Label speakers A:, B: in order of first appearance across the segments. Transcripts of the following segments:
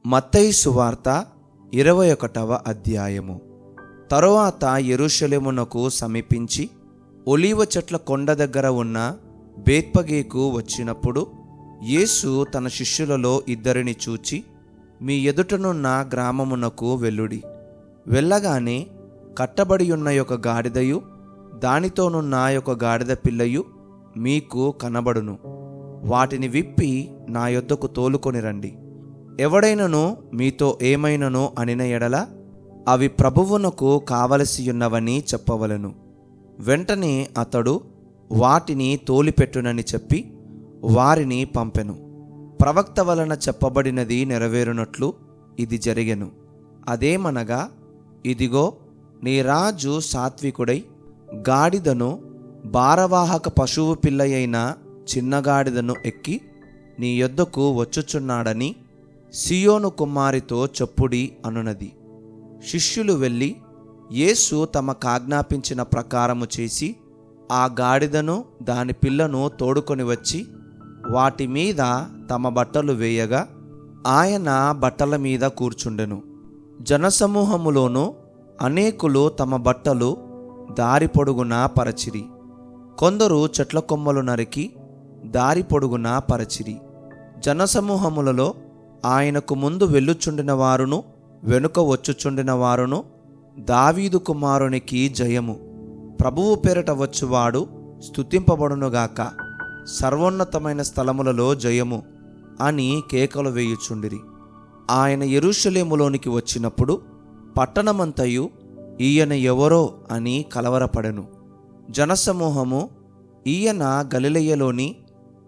A: మత్తయి సువార్త 21వ అధ్యాయము. తరువాత యెరూషలేమునకు సమీపించి ఒలీవ చెట్ల కొండ దగ్గర ఉన్న బేత్పగేకు వచ్చినప్పుడు యేసు తన శిష్యులలో ఇద్దరిని చూచి, మీ ఎదుటనున్న గ్రామమునకు వెళ్ళుడి. వెళ్ళగానే కట్టబడి ఉన్న ఒక గాడిదయు దానితోనున్న ఒక గాడిద పిల్లయు మీకు కనబడును. వాటిని విప్పి నా యొద్దకు తోలుకొని రండి. ఎవడైనను మీతో ఏమైనను అనిన ఎడల అవి ప్రభువునకు కావలసియున్నవని చెప్పవలెను. వెంటనే అతడు వాటిని తోలిపెట్టునని చెప్పి వారిని పంపెను. ప్రవక్త వలన చెప్పబడినది నెరవేరునట్లు ఇది జరిగెను. అదేమనగా, ఇదిగో, నీ రాజు సాత్వికుడై గాడిదను, భారవాహక పశువు పిల్లయైన చిన్నగాడిదను ఎక్కి నీ యొద్దకు వచ్చుచున్నాడని సియోను కుమారితో చెప్పుడి అనునది. శిష్యులు వెళ్ళి యేసు తమకాజ్ఞాపించిన ప్రకారము చేసి ఆ గాడిదను దాని పిల్లను తోడుకొని వచ్చి వాటి మీద తమ బట్టలు వేయగా ఆయన బట్టల మీద కూర్చుండెను. జనసమూహములోనూ అనేకులు తమ బట్టలు దారి పొడుగునా పరచిరి. కొందరు చెట్ల కొమ్మలు నరికి దారి పొడుగునా పరచిరి. జనసమూహములలో ఆయనకు ముందు వెళ్ళుచుండిన వారును వెనుక వచ్చుచుండిన వారును, దావీదు కుమారునికి జయము, ప్రభువు పేరట వచ్చువాడు స్తుతింపబడునుగాక, సర్వోన్నతమైన స్థలములలో జయము అని కేకలు వేయుచుండిరి. ఆయన యెరూషలేములోనికి వచ్చినప్పుడు పట్టణమంతయు ఈయన ఎవరో అని కలవరపడెను. జనసమూహము ఈయన గలిలయలోని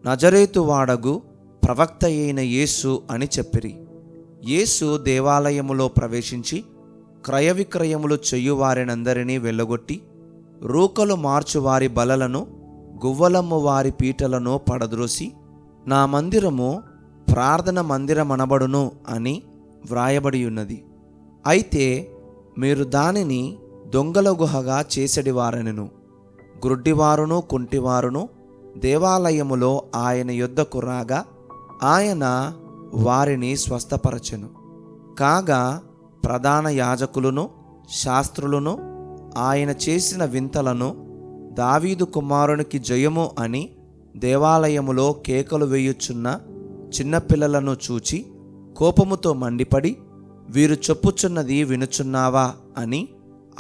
A: నజరేతు వాడగు ప్రవక్త అయిన యేసు అని చెప్పిరి. యేసు దేవాలయములో ప్రవేశించి క్రయ విక్రయములు చెయ్యువారినందరినీ వెళ్ళగొట్టి రూకలు మార్చువారి బలలను, గువ్వలమ్ము వారి పీటలను పడద్రోసి, నా మందిరము ప్రార్థన మందిరమనబడును అని వ్రాయబడి ఉన్నది. అయితే మీరు దానిని దొంగల గుహగా చేసెడివారనెను. గ్రుడ్డివారును కుంటివారును దేవాలయములో ఆయన యొద్దకు రాగా ఆయన వారిని స్వస్థపరచెను. కాగా ప్రధాన యాజకులను శాస్త్రులను ఆయన చేసిన వింతలను, దావీదు కుమారునికి జయము అని దేవాలయములో కేకలు వేయుచున్న చిన్నపిల్లలను చూచి కోపముతో మండిపడి, వీరు చెప్పుచున్నది వినుచున్నావా అని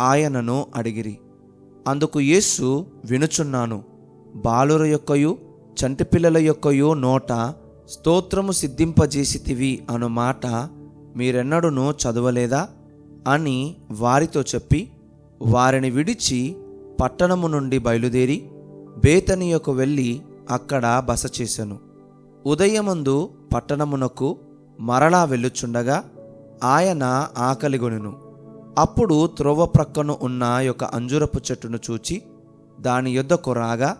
A: ఆయనను అడిగిరి. అందుకు యేసు, వినుచున్నాను. బాలుర యొక్కయు చంటిపిల్లల యొక్కయు నోట స్తోత్రము సిద్ధింపజేసితివి అను మాట మీరెన్నడూనూ చదవలేదా అని వారితో చెప్పి వారిని విడిచి పట్టణము నుండి బయలుదేరి బేతనియకు వెళ్ళి అక్కడ బస చేసెను. ఉదయమందు పట్టణమునకు మరలా వెళ్ళుచుండగా ఆయన ఆకలిగొనెను. అప్పుడు త్రోవ ప్రక్కను ఉన్న ఒక అంజూరపు చెట్టును చూచి దాని యొద్దకు రాగా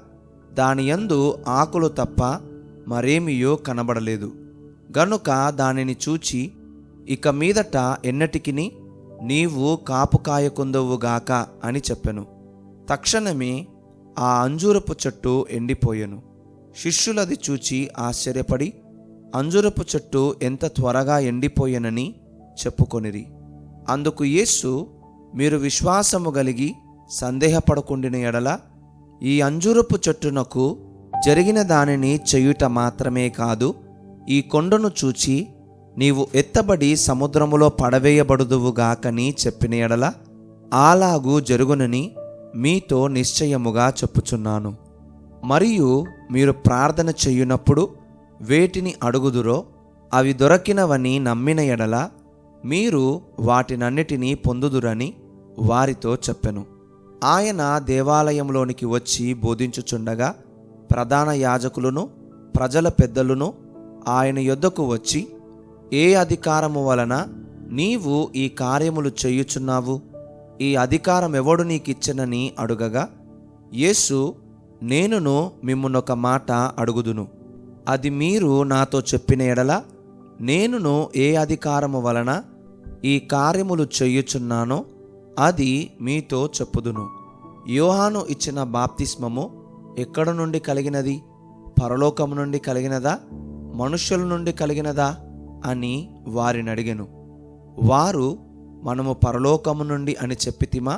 A: దాని యందు ఆకులు తప్ప మరేమియో కనబడలేదు. గనుక దానిని చూచి, ఇక మీదట ఎన్నటికిని నీవు కాపు కాయకుందువుగాక అని చెప్పెను. తక్షణమే ఆ అంజూరపు చెట్టు ఎండిపోయెను. శిష్యులది చూచి ఆశ్చర్యపడి అంజూరపు చెట్టు ఎంత త్వరగా ఎండిపోయెనని చెప్పుకొనిరి. అందుకు యేసు, మీరు విశ్వాసము కలిగి సందేహపడకుండిన ఎడల ఈ అంజూరపు చెట్టునకు జరిగిన దానిని చేయుట మాత్రమే కాదు, ఈ కొండను చూచి నీవు ఎత్తబడి సముద్రములో పడవేయబడుదువుగాకని చెప్పిన ఎడల అలాగూ జరుగునని మీతో నిశ్చయముగా చెప్పుచున్నాను. మరియు మీరు ప్రార్థన చెయ్యునప్పుడు వేటిని అడుగుదురో అవి దొరకినవని నమ్మిన ఎడల మీరు వాటినన్నిటినీ పొందుదురని వారితో చెప్పెను. ఆయన దేవాలయంలోనికి వచ్చి బోధించుచుండగా ప్రధాన యాజకులను ప్రజల పెద్దలను ఆయన యొద్దకు వచ్చి, ఏ అధికారము వలన నీవు ఈ కార్యములు చేయుచున్నావు? ఈ అధికారం ఎవడు నీకిచ్చెనని అడుగగా యేసు, నేనును మిమ్మునొక మాట అడుగుదును. అది మీరు నాతో చెప్పిన ఎడల నేనును ఏ అధికారము వలన ఈ కార్యములు చేయుచున్నానో అది మీతో చెప్పుదును. యోహాను ఇచ్చిన బాప్తిస్మము ఎక్కడ నుండి కలిగినది? పరలోకము నుండి కలిగినదా, మనుష్యుల నుండి కలిగినదా అని వారిని అడిగెను. వారు, మనము పరలోకము నుండి అని చెప్పితిమా?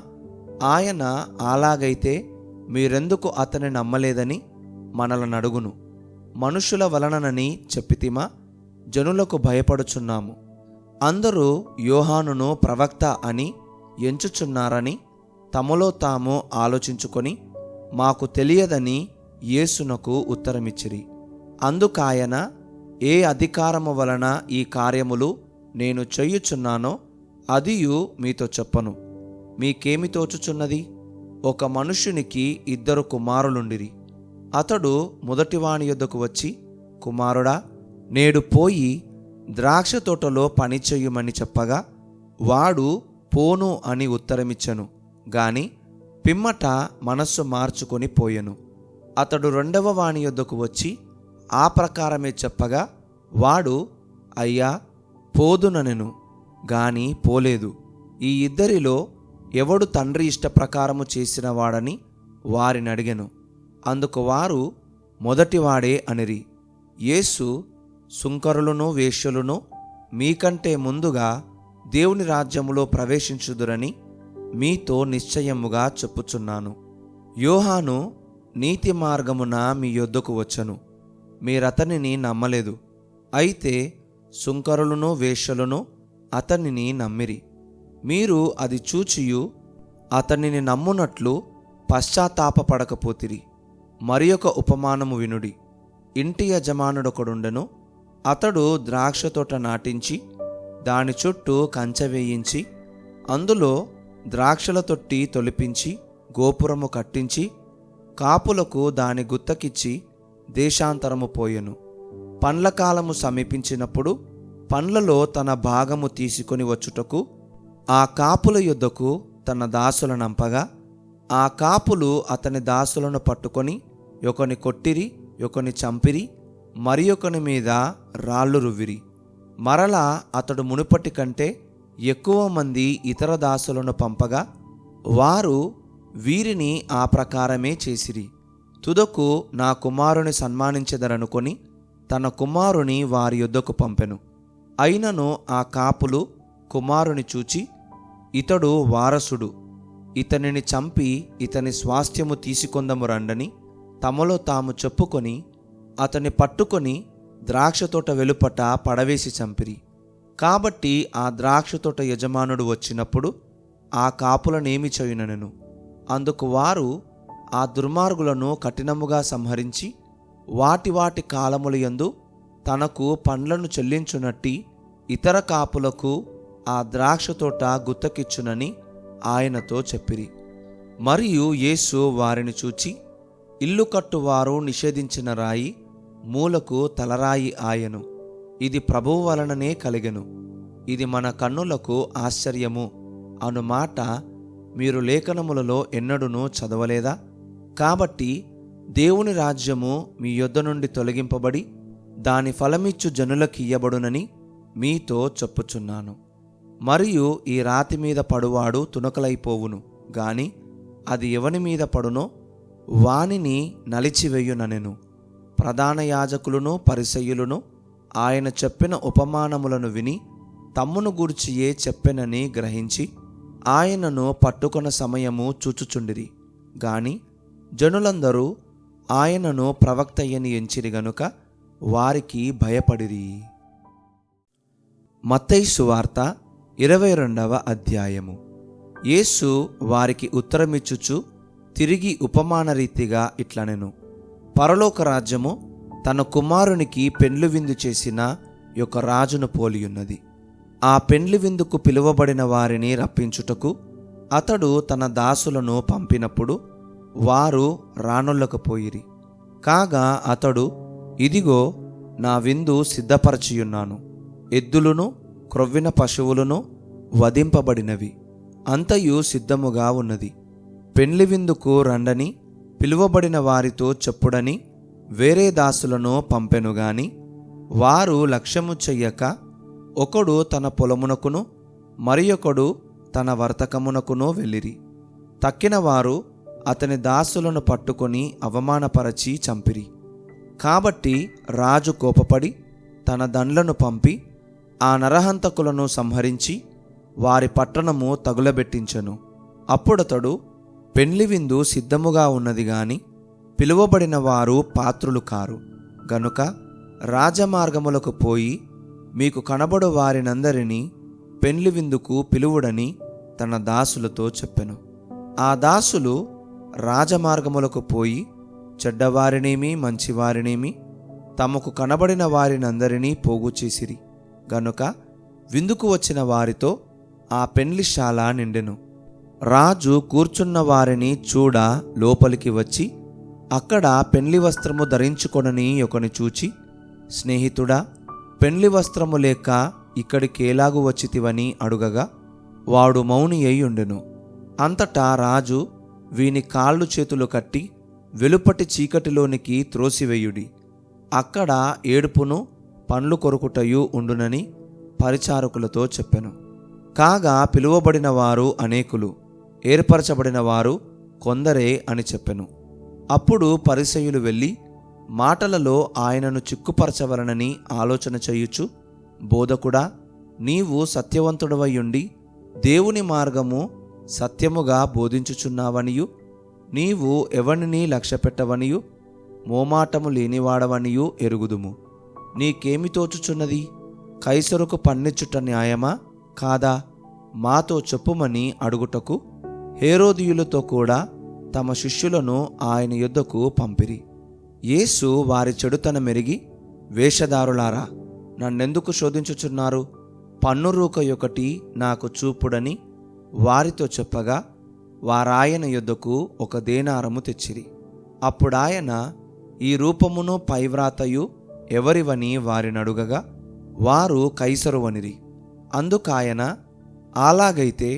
A: ఆయన అలాగైతే మీరెందుకు అతని నమ్మలేదని మనలను అడుగును. మనుషుల వలననని చెప్పితిమా? జనులకు భయపడుచున్నాము. అందరూ యోహానును ప్రవక్త అని ఎంచుచున్నారని తమలో తాము ఆలోచించుకొని మాకు తెలియదని యేసునకు ఉత్తరమిచ్చిరి. అందుకాయన, ఏ అధికారము వలన ఈ కార్యములు నేను చేయుచున్నానో అదియు మీతో చెప్పను. మీకేమి తోచుచున్నది? ఒక మనుష్యునికి 2 కుమారులుండిరి. అతడు మొదటివాని యొద్దకు వచ్చి, కుమారుడా, నేడు పోయి ద్రాక్ష తోటలో పని చెయ్యమని చెప్పగా వాడు పోను అని ఉత్తరమిచ్చెను గాని పిమ్మట మనస్సు మార్చుకొని పోయెను. అతడు 2వ వాని యొద్దకు వచ్చి ఆ ప్రకారమే చెప్పగా వాడు, అయ్యా, పోదుననెను గాని పోలేదు. ఈ ఇద్దరిలో ఎవడు తండ్రి ఇష్టప్రకారము చేసిన వాడని వారిని అడిగెను. అందుకు వారు, మొదటివాడే అనిరి. యేసు, సుంకరులను వేశ్యలను మీకంటే ముందుగా దేవుని రాజ్యములో ప్రవేశించుదురని మీతో నిశ్చయముగా చెప్పుచున్నాను. యోహాను నీతి మార్గమున మీ యొద్దకు వచ్చెను, మీరతనిని నమ్మలేదు. అయితే సుంకరులను వేశ్యలను అతనిని నమ్మిరి. మీరు అది చూచియు అతనిని నమ్మునట్లు పశ్చాత్తాపపడకపోతిరి. మరి ఒక ఉపమానము వినుడి. ఇంటి యజమానుడొకడుండెను. అతడు ద్రాక్ష తోట నాటించి దాని చుట్టూ కంచె వేయించి అందులో ద్రాక్షల తొట్టి తొలిపించి గోపురము కట్టించి కాపులకు దాని గుత్తకిచ్చి దేశాంతరము పోయెను. పండ్ల కాలము సమీపించినప్పుడు పండ్లలో తన భాగము తీసుకొని వచ్చుటకు ఆ కాపుల యొద్దకు తన దాసులనంపగా ఆ కాపులు అతని దాసులను పట్టుకొని ఒకని కొట్టిరి, ఒకని చంపిరి, మరి ఒకని మీద రాళ్ళు రువ్విరి. మరలా అతడు మునుపటి కంటే ఎక్కువ మంది ఇతర దాసులను పంపగా వారు వీరిని ఆ ప్రకారమే చేసిరి. తుదకు నా కుమారుని సన్మానించెదరనుకొని తన కుమారుని వారి యొద్దకు పంపెను. అయినను ఆ కాపులు కుమారుని చూచి, ఇతడు వారసుడు, ఇతనిని చంపి ఇతని స్వాస్థ్యము తీసుకొందము రండని తమలో తాము చెప్పుకొని అతన్ని పట్టుకొని ద్రాక్షతోట వెలుపట పడవేసి చంపిరి. కాబట్టి ఆ ద్రాక్షతోట యజమానుడు వచ్చినప్పుడు ఆ కాపులనేమి చేయుననెను. అందుకు వారు ఆ దుర్మార్గులను కఠినముగా సంహరించి వాటి వాటి కాలముల యందు తనకు పండ్లను చెల్లించునట్టి ఇతర కాపులకు ఆ ద్రాక్షతోట గుత్తకిచ్చునని ఆయనతో చెప్పిరి. మరియు యేసు వారిని చూచి, ఇల్లు కట్టువారు నిషేధించిన రాయి మూలకు తలరాయి ఆయను. ఇది ప్రభువు వలననే కలిగెను. ఇది మన కన్నులకు ఆశ్చర్యము అను మాట మీరు లేఖనములలో ఎన్నడూనూ చదవలేదా? కాబట్టి దేవుని రాజ్యము మీ యొద్ద నుండి తొలగింపబడి దాని ఫలమిచ్చు జనులకియ్యబడునని మీతో చెప్పుచున్నాను. మరియు ఈ రాతి మీద పడువాడు తునకలైపోవును గాని అది ఎవని మీద పడునో వానిని నలిచివేయుననెను. ప్రధాన యాజకులను పరిసయ్యులను ఆయన చెప్పిన ఉపమానములను విని తమ్మును గూర్చియే చెప్పెనని గ్రహించి ఆయనను పట్టుకొన సమయము చూచుచుండిరి. గాని జనులందరూ ఆయనను ప్రవక్తయ్యని ఎంచిరి గనుక వారికి భయపడిరి. మత్తయి సువార్త 22వ అధ్యాయము. యేసు వారికి ఉత్తరమిచ్చుచు తిరిగి ఉపమాన రీతిగా ఇట్లనెను. పరలోక రాజ్యము తన కుమారునికి పెండ్లి విందు చేసిన ఒక రాజును పోలియున్నది. ఆ పెండ్లి విందుకు పిలువబడిన వారిని రప్పించుటకు అతడు తన దాసులను పంపినప్పుడు వారు రానొల్లకపోయిరి. కాగా అతడు, ఇదిగో నా విందు సిద్ధపరచియున్నాను, ఎద్దులను క్రొవ్విన పశువులను వధింపబడినవి, అంతయు సిద్ధముగా ఉన్నది. పెండ్లి విందుకు రండని పిలువబడిన వారితో చెప్పుడని వేరే దాసులను పంపెనుగాని వారు లక్ష్యము చెయ్యక ఒకడు తన పొలమునకును మరి ఒకడు తన వర్తకమునకును వెళ్ళిరి. తక్కిన వారు అతని దాసులను పట్టుకొని అవమానపరచి చంపిరి. కాబట్టి రాజు కోపపడి తన దండ్లను పంపి ఆ నరహంతకులను సంహరించి వారి పట్టణము తగులబెట్టించెను. అప్పుడతడు, పెండ్లి విందు సిద్ధముగా ఉన్నది గాని పిలువబడిన వారు పాత్రులు కారు, గనుక రాజమార్గములకు పోయి మీకు కనబడు వారినందరినీ పెండ్లి విందుకు పిలువుడని తన దాసులతో చెప్పెను. ఆ దాసులు రాజమార్గములకు పోయి చెడ్డవారినేమి మంచివారినేమి తమకు కనబడిన వారినందరినీ పోగు చేసిరి, గనుక విందుకు వచ్చిన వారితో ఆ పెండ్లిశాల నిండెను. రాజు కూర్చున్న వారిని చూడ లోపలికి వచ్చి అక్కడ పెండ్లి వస్త్రము ధరించుకొనని ఒకని చూచి, స్నేహితుడా, పెండ్లి వస్త్రము లేక ఇక్కడికేలాగు వచ్చితివని అడుగగా వాడు మౌని అయి ఉండెను. అంతటా రాజు, వీని కాళ్ళు చేతులు కట్టి వెలుపటి చీకటిలోనికి త్రోసివేయుడి, అక్కడ ఏడుపును పండ్లు కొరుకుటయు ఉండునని పరిచారకులతో చెప్పెను. కాగా పిలువబడిన వారు అనేకులు, ఏర్పరచబడిన వారు కొందరే అని చెప్పెను. అప్పుడు పరిసయ్యులు వెళ్ళి మాటలలో ఆయనను చిక్కుపరచవలనని ఆలోచన చేయుచు, బోధకుడా, నీవు సత్యవంతుడవయ్యుండి దేవుని మార్గము సత్యముగా బోధించుచున్నావనియు, నీవు ఎవరిని లక్ష్యపెట్టవనియు మోమాటము లేనివాడవనియు ఎరుగుదుము. నీకేమి తోచుచున్నది? కైసరుకు పన్నిచ్చుట న్యాయమా కాదా? మాతో చెప్పుమని అడుగుటకు హేరోదీయులతో కూడా తమ శిష్యులను ఆయన యొద్దకు పంపిరి. యేసు వారి చెడుతనమెరిగి, వేషధారులారా, నన్నెందుకు శోధించుచున్నారు? పన్నురూక ఒకటి నాకు చూపుడని వారితో చెప్పగా వారాయన యొద్దకు ఒక దేనారము తెచ్చిరి. అప్పుడాయన, ఈ రూపమును పైవ్రాతయు ఎవరివని వారినడుగగా వారు కైసరువనిరి. అందుకాయన, అలాగైతే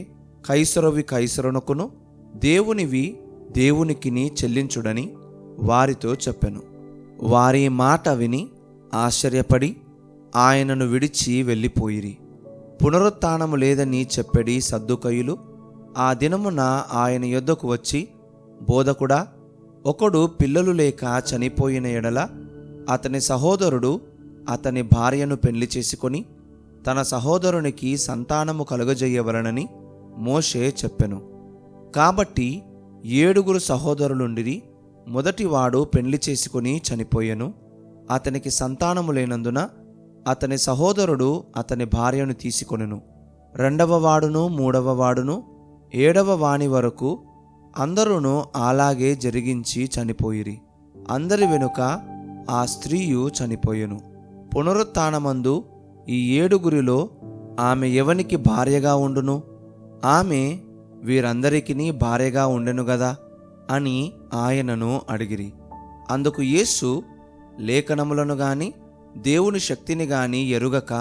A: కైసరువి కైసరునకును, దేవునివి దేవునికిని చెల్లించుడని వారితో చెప్పెను. వారి మాట విని ఆశ్చర్యపడి ఆయనను విడిచి వెళ్ళిపోయిరి. పునరుత్థానము లేదని చెప్పెడి సద్దుకయులు ఆ దినమున ఆయన యొద్దకు వచ్చి, బోధకుడా, ఒకడు పిల్లలు లేక చనిపోయిన ఎడల అతని సహోదరుడు అతని భార్యను పెళ్లి చేసుకొని తన సహోదరునికి సంతానము కలుగజేయవలనని మోషే చెప్పెను. కాబట్టి 7 సహోదరులుండిరి. మొదటివాడు పెళ్లి చేసుకుని చనిపోయెను. అతనికి సంతానము లేనందున అతని సహోదరుడు అతని భార్యను తీసుకొనెను. 2వ వాడును 3వ వాడును 7వ వాని వరకు అందరూను అలాగే జరిగించి చనిపోయిరి. అందరి వెనుక ఆ స్త్రీయు చనిపోయెను. పునరుత్థానమందు ఈ 7 ఆమె ఎవనికి భార్యగా ఉండును? ఆమె వీరందరికీ భార్యగా ఉండెను గదా అని ఆయనను అడిగిరి. అందుకు యేసు, లేఖనములను గాని దేవుని శక్తిని గాని ఎరుగక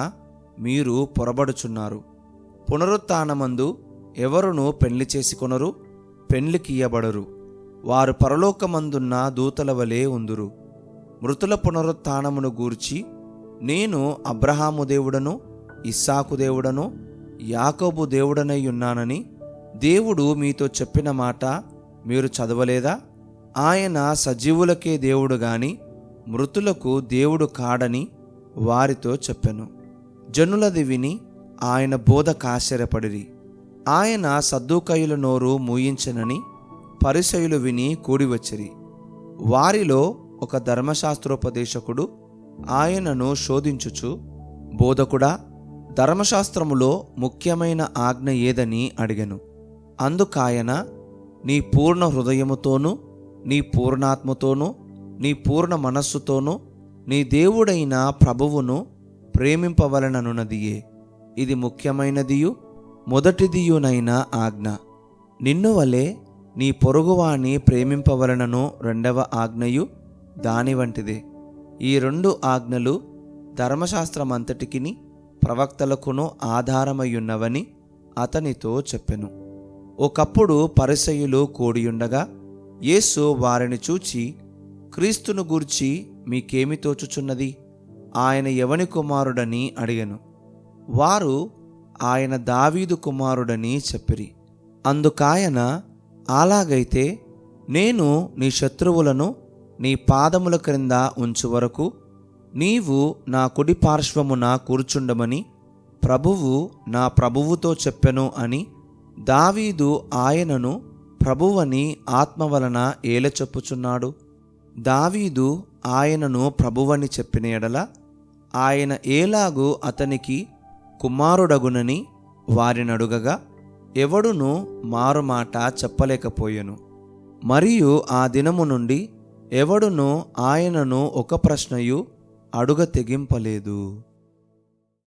A: మీరు పొరబడుచున్నారు. పునరుత్థానమందు ఎవరును పెళ్లి చేసుకొనరు, పెళ్లికియ్యబడరు. వారు పరలోకమందున్న దూతల వలె ఉందురు. మృతుల పునరుత్థానమును గూర్చి నేను అబ్రహాము దేవుడను, ఇస్సాకు దేవుడను, యాకోబు దేవుడనై ఉన్నానని దేవుడు మీతో చెప్పిన మాట మీరు చదవలేదా? ఆయన సజీవులకే దేవుడు గాని మృతులకు దేవుడు కాడని వారితో చెప్పెను. జనులది విని ఆయన బోధకు ఆశ్చర్యపడిరి. ఆయన సద్దూకయుల నోరు మూయించెనని పరిసయ్యులు విని కూడివచ్చిరి. వారిలో ఒక ధర్మశాస్త్రోపదేశకుడు ఆయనను శోధించుచు, బోధకుడా, ధర్మశాస్త్రములో ముఖ్యమైన ఆజ్ఞ ఏదని అడిగెను. అందుకాయన, నీ పూర్ణ హృదయముతోనూ నీ పూర్ణాత్మతోనూ నీ పూర్ణ మనస్సుతోనూ నీ దేవుడైన ప్రభువును ప్రేమింపవలననున్నదియే. ఇది ముఖ్యమైనదియు మొదటిదియునైన ఆజ్ఞ. నిన్ను వలె నీ పొరుగువాని ప్రేమింపవలనను 2వ ఆజ్ఞయు దాని వంటిదే. ఈ 2 ఆజ్ఞలు ధర్మశాస్త్రమంతటికిని ప్రవక్తలకును ఆధారమయ్యున్నవని అతనితో చెప్పెను. ఒకప్పుడు పరిసయ్యులు కూడియుండగా యేసు వారిని చూచి, క్రీస్తును గూర్చి మీకేమి తోచుచున్నది? ఆయన ఎవని కుమారుడని అడిగెను. వారు, ఆయన దావీదు కుమారుడని చెప్పిరి. అందుకాయన, అలాగైతే నేను నీ శత్రువులను నీ పాదముల క్రింద ఉంచు వరకు నీవు నా కుడి పార్శ్వమున కూర్చుండమని ప్రభువు నా ప్రభువుతో చెప్పెను అని దావీదు ఆయనను ప్రభువని ఆత్మ వలన ఏల చెప్పుచున్నాడు? దావీదు ఆయనను ప్రభువని చెప్పిన ఎడల ఆయన ఏలాగు అతనికి కుమారుడగునని వారినడుగగా ఎవడునూ మారుమాట చెప్పలేకపోయెను. మరియు ఆ దినము నుండి ఎవడునూ ఆయనను ఒక ప్రశ్నయు అడుగ తెగింపలేదు.